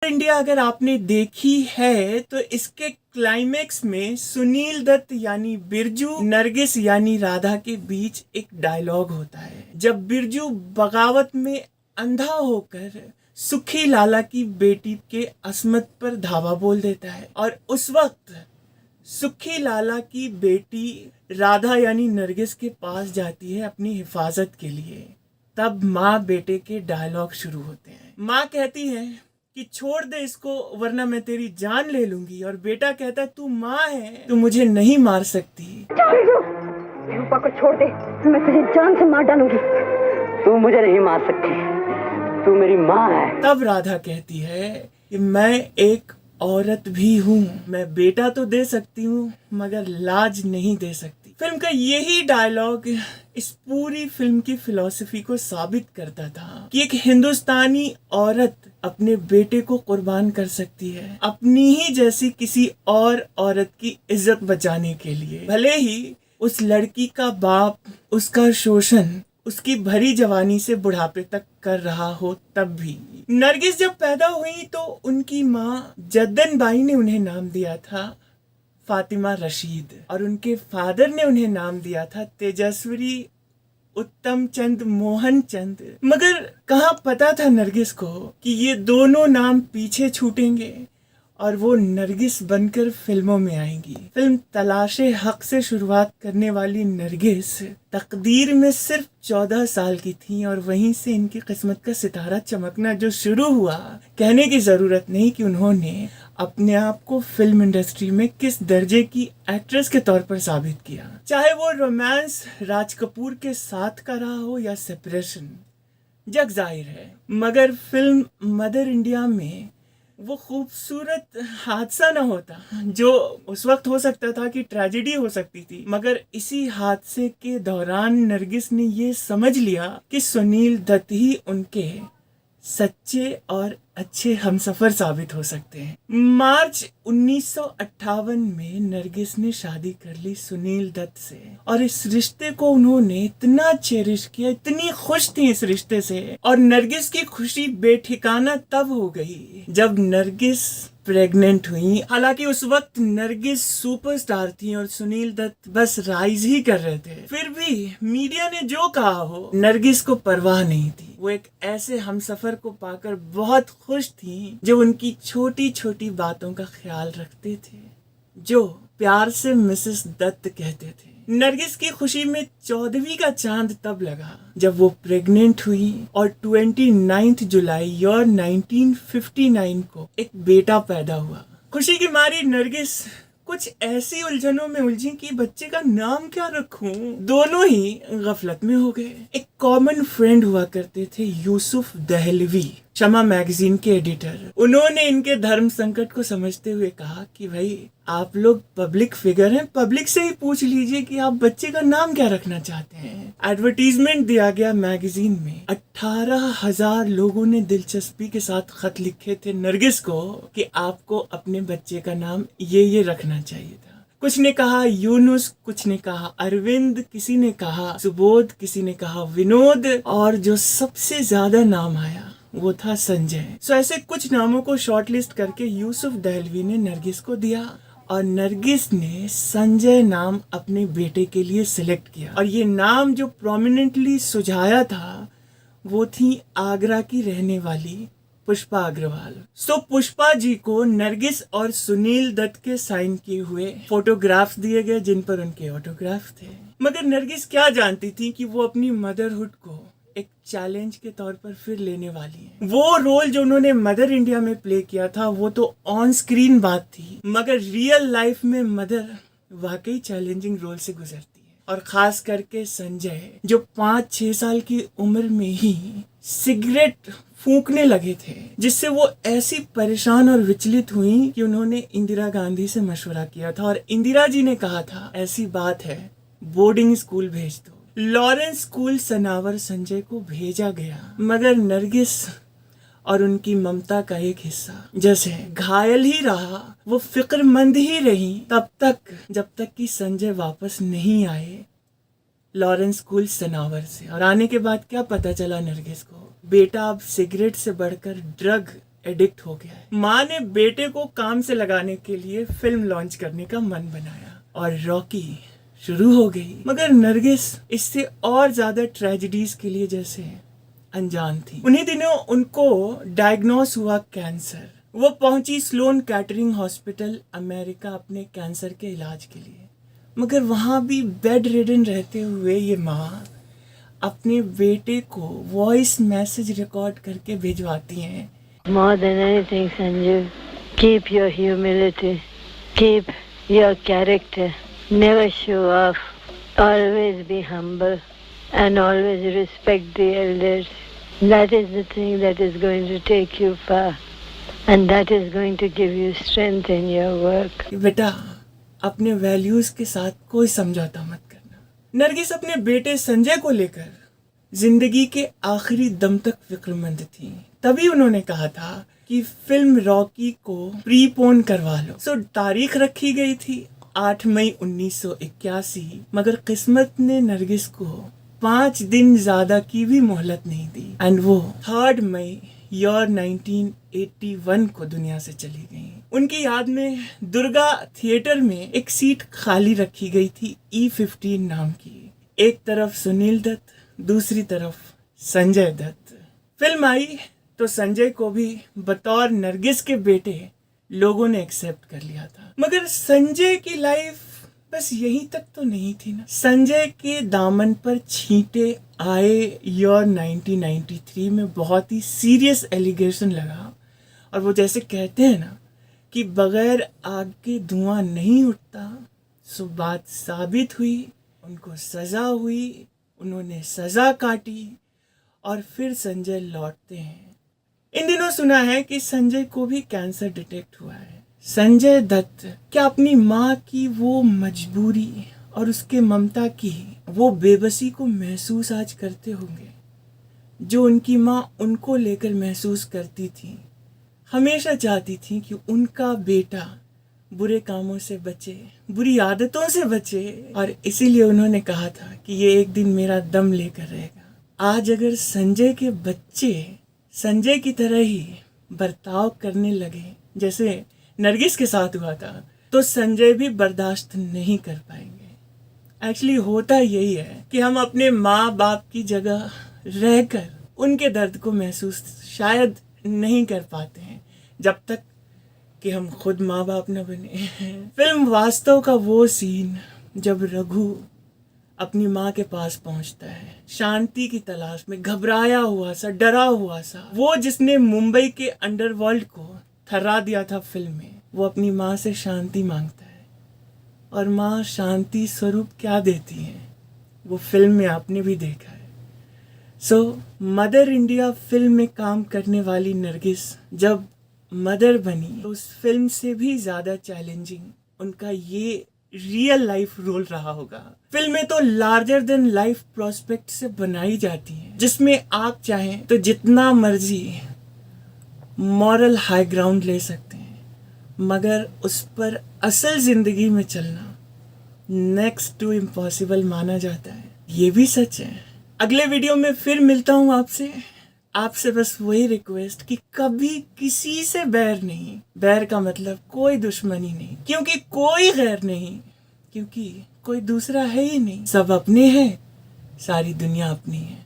India अगर आपने देखी है तो इसके क्लाइमेक्स में सुनील दत्त यानी बिरजू, नरगिस यानी राधा के बीच एक डायलॉग होता है। जब बिरजू बगावत में अंधा होकर सुखी लाला की बेटी के अस्मत पर धावा बोल देता है और उस वक्त सुखी लाला की बेटी राधा यानी नरगिस के पास जाती है अपनी हिफाजत के लिए। तब माँ बेटे के डायलॉग शुरू होते हैं। माँ कहती है कि छोड़ दे इसको वरना मैं तेरी जान ले लूंगी, और बेटा कहता है तू माँ है, तू मुझे नहीं मार सकती। रूपा को छोड़ दे, मैं तुझे जान से मार डालूंगी। तू मुझे नहीं मार सकती, तू मेरी माँ है। तब राधा कहती है कि मैं एक औरत भी हूँ, मैं बेटा तो दे सकती हूँ मगर लाज नहीं दे सकती। फिल्म का यही डायलॉग इस पूरी फिल्म की फिलॉसफी को साबित करता था कि एक हिंदुस्तानी औरत अपने बेटे को कुर्बान कर सकती है अपनी ही जैसी किसी और औरत की इज्जत बचाने के लिए। भले ही उस लड़की का बाप उसका शोषण उसकी भरी जवानी से बुढ़ापे तक कर रहा हो तब भी। नरगिस जब पैदा हुई तो उनकी माँ जद्दन बाई ने उन्हें नाम दिया था फातिमा रशीद, और उनके फादर ने उन्हें नाम दिया था तेजस्वी उत्तम चंद मोहन चंद। मगर कहाँ पता था नरगिस को कि ये दोनों नाम पीछे छूटेंगे और वो नरगिस बनकर फिल्मों में आएंगी। फिल्म तलाशे हक से शुरुआत करने वाली नरगिस तकदीर में सिर्फ 14 साल की थी और वहीं से इनकी किस्मत का सितारा चमकना जो शुरू हुआ, कहने की जरूरत नहीं कि उन्होंने अपने आप को फिल्म इंडस्ट्री में किस दर्जे की एक्ट्रेस के तौर पर साबित किया। चाहे वो रोमांस राज कपूर के साथ का रहा हो या सेपरेशन, जग जाहिर है। मगर फिल्म मदर इंडिया में वो खूबसूरत हादसा ना होता जो उस वक्त हो सकता था कि ट्रेजेडी हो सकती थी, मगर इसी हादसे के दौरान नरगिस ने ये समझ लिया कि सुनील दत्त ही उनके सच्चे और अच्छे हमसफर साबित हो सकते हैं। मार्च 1958 में नरगिस ने शादी कर ली सुनील दत्त से, और इस रिश्ते को उन्होंने इतना चेरिश किया, इतनी खुश थी इस रिश्ते से। और नरगिस की खुशी बेठिकाना तब हो गई जब नरगिस प्रेग्नेंट हुई। हालांकि उस वक्त नरगिस सुपरस्टार थी और सुनील दत्त बस राइज ही कर रहे थे। फिर भी मीडिया ने जो कहा हो, नरगिस को परवाह नहीं थी। वो एक ऐसे हमसफर को पाकर बहुत खुश थी जो उनकी छोटी छोटी बातों का ख्याल रखते थे, जो प्यार से मिसेस दत्त कहते थे। नरगिस की खुशी में 14वीं का चांद तब लगा जब वो प्रेग्नेंट हुई और 29 जुलाई और 1959 को एक बेटा पैदा हुआ। खुशी की मारी नरगिस कुछ ऐसी उलझनों में उलझी कि बच्चे का नाम क्या रखूं। दोनों ही गफलत में हो गए। एक कॉमन फ्रेंड हुआ करते थे यूसुफ दहलवी, शमा मैगजीन के एडिटर। उन्होंने इनके धर्म संकट को समझते हुए कहा कि भाई आप लोग पब्लिक फिगर हैं, पब्लिक से ही पूछ लीजिए कि आप बच्चे का नाम क्या रखना चाहते हैं। एडवर्टीजमेंट दिया गया मैगजीन में। 18,000 लोगों ने दिलचस्पी के साथ खत लिखे थे नरगिस को कि आपको अपने बच्चे का नाम ये रखना चाहिए था। कुछ ने कहा यूनुस, कुछ ने कहा अरविंद, किसी ने कहा सुबोध, किसी ने कहा विनोद, और जो सबसे ज्यादा नाम आया वो था संजय। सो ऐसे कुछ नामों को शॉर्टलिस्ट करके यूसुफ दहलवी ने नरगिस को दिया और नरगिस ने संजय नाम अपने बेटे के लिए सिलेक्ट किया। और ये नाम जो प्रोमिनेंटली सुझाया था वो थी आगरा की रहने वाली पुष्पा अग्रवाल। सो पुष्पा जी को नरगिस और सुनील दत्त के साइन किए हुए फोटोग्राफ्स दिए गए जिन पर उनके ऑटोग्राफ थे। मगर नरगिस क्या जानती थी कि वो अपनी मदरहुड को एक चैलेंज के तौर पर फिर लेने वाली है। वो रोल जो उन्होंने मदर इंडिया में प्ले किया था वो तो ऑन स्क्रीन बात थी, मगर रियल लाइफ में मदर वाकई चैलेंजिंग रोल से गुजरती है। और खास करके संजय जो 5-6 साल की उम्र में ही सिगरेट फूंकने लगे थे, जिससे वो ऐसी परेशान और विचलित हुई कि उन्होंने इंदिरा गांधी से मशवरा किया था और इंदिरा जी ने कहा था ऐसी बात है बोर्डिंग स्कूल भेज दो। लॉरेंस स्कूल सनावर संजय को भेजा गया, मगर नरगिस और उनकी ममता का एक हिस्सा जैसे घायल ही रहा, वो फिक्रमंद ही रही तब तक जब तक कि संजय वापस नहीं आए लॉरेंस स्कूल सनावर से। और आने के बाद क्या पता चला नरगिस को, बेटा अब सिगरेट से बढ़कर ड्रग एडिक्ट हो गया है। माँ ने बेटे को काम से लगाने के लिए फिल्म लॉन्च करने का मन बनाया और रॉकी शुरू हो गई। मगर नरगिस इससे और ज्यादा ट्रेजेडीज के लिए जैसे अनजान थी। उन्हीं दिनों उनको डायग्नोस हुआ कैंसर। वो पहुंची स्लोन कैटरिंग हॉस्पिटल अमेरिका अपने कैंसर के इलाज के लिए। मगर वहां भी बेड रिडन रहते हुए ये माँ अपने बेटे को वॉइस मैसेज रिकॉर्ड करके भिजवाती हैं। More than anything, Sanjeev, keep your humility, keep your character, never show off, always be humble and always respect the elders. That is the thing that is going to take you far and that is going to give you strength in your work. बेटा अपने values के साथ कोई समझौता मत करना। नरगिस अपने बेटे संजय को लेकर जिंदगी के आखिरी दम तक फिक्रमंद थी। तभी उन्होंने कहा था कि फिल्म रॉकी को प्रीपोन करवा लो। सो तारीख रखी गई थी 8 मई 1981। मगर किस्मत ने नरगिस को 5 दिन ज्यादा की भी मोहलत नहीं दी एंड वो 3 मई ईयर 1981 को दुनिया से चली गई। उनकी याद में दुर्गा थिएटर में एक सीट खाली रखी गई थी E15 नाम की। एक तरफ सुनील दत्त, दूसरी तरफ संजय दत्त। फिल्म आई तो संजय को भी बतौर नरगिस के बेटे लोगों ने एक्सेप्ट कर लिया था। मगर संजय की लाइफ बस यहीं तक तो नहीं थी ना। संजय के दामन पर छींटे आए ईयर 1993 में बहुत ही सीरियस एलिगेशन लगा। और वो जैसे कहते हैं ना कि बगैर आग के धुआं नहीं उठता। सो बात साबित हुई, उनको सजा हुई, उन्होंने सजा काटी और फिर संजय लौटते हैं। इन दिनों सुना है कि संजय को भी कैंसर डिटेक्ट हुआ है। संजय दत्त क्या अपनी माँ की वो मजबूरी और उसके ममता की वो बेबसी को महसूस आज करते होंगे जो उनकी माँ उनको लेकर महसूस करती थी। हमेशा चाहती थी कि उनका बेटा बुरे कामों से बचे, बुरी आदतों से बचे और इसीलिए उन्होंने कहा था कि ये एक दिन मेरा दम लेकर रहेगा। आज अगर संजय के बच्चे संजय की तरह ही बर्ताव करने लगे जैसे नरगिस के साथ हुआ था तो संजय भी बर्दाश्त नहीं कर पाएंगे। एक्चुअली होता यही है कि हम अपने माँ बाप की जगह रहकर उनके दर्द को महसूस शायद नहीं कर पाते हैं जब तक कि हम खुद माँ बाप न बने। फिल्म वास्तव का वो सीन जब रघु अपनी माँ के पास पहुंचता है शांति की तलाश में, घबराया हुआ सा, डरा हुआ सा। वो जिसने मुंबई के अंडरवर्ल्ड को थर्रा दिया था फिल्म में, वो अपनी माँ से शांति मांगता है और माँ शांति स्वरूप क्या देती है वो फिल्म में आपने भी देखा है। सो मदर इंडिया फिल्म में काम करने वाली नरगिस जब मदर बनी तो उस फिल्म से भी ज्यादा चैलेंजिंग उनका ये रियल लाइफ रोल रहा होगा। फिल्में तो लार्जर देन लाइफ प्रोस्पेक्ट से बनाई जाती हैं जिसमें आप चाहें तो जितना मर्जी मॉरल हाई ग्राउंड ले सकते हैं मगर उस पर असल जिंदगी में चलना नेक्स्ट टू इम्पॉसिबल माना जाता है। ये भी सच है। अगले वीडियो में फिर मिलता हूँ आपसे बस वही रिक्वेस्ट कि कभी किसी से बैर नहीं। बैर का मतलब कोई दुश्मनी नहीं, क्योंकि कोई गैर नहीं, क्योंकि कोई दूसरा है ही नहीं। सब अपने हैं, सारी दुनिया अपनी है।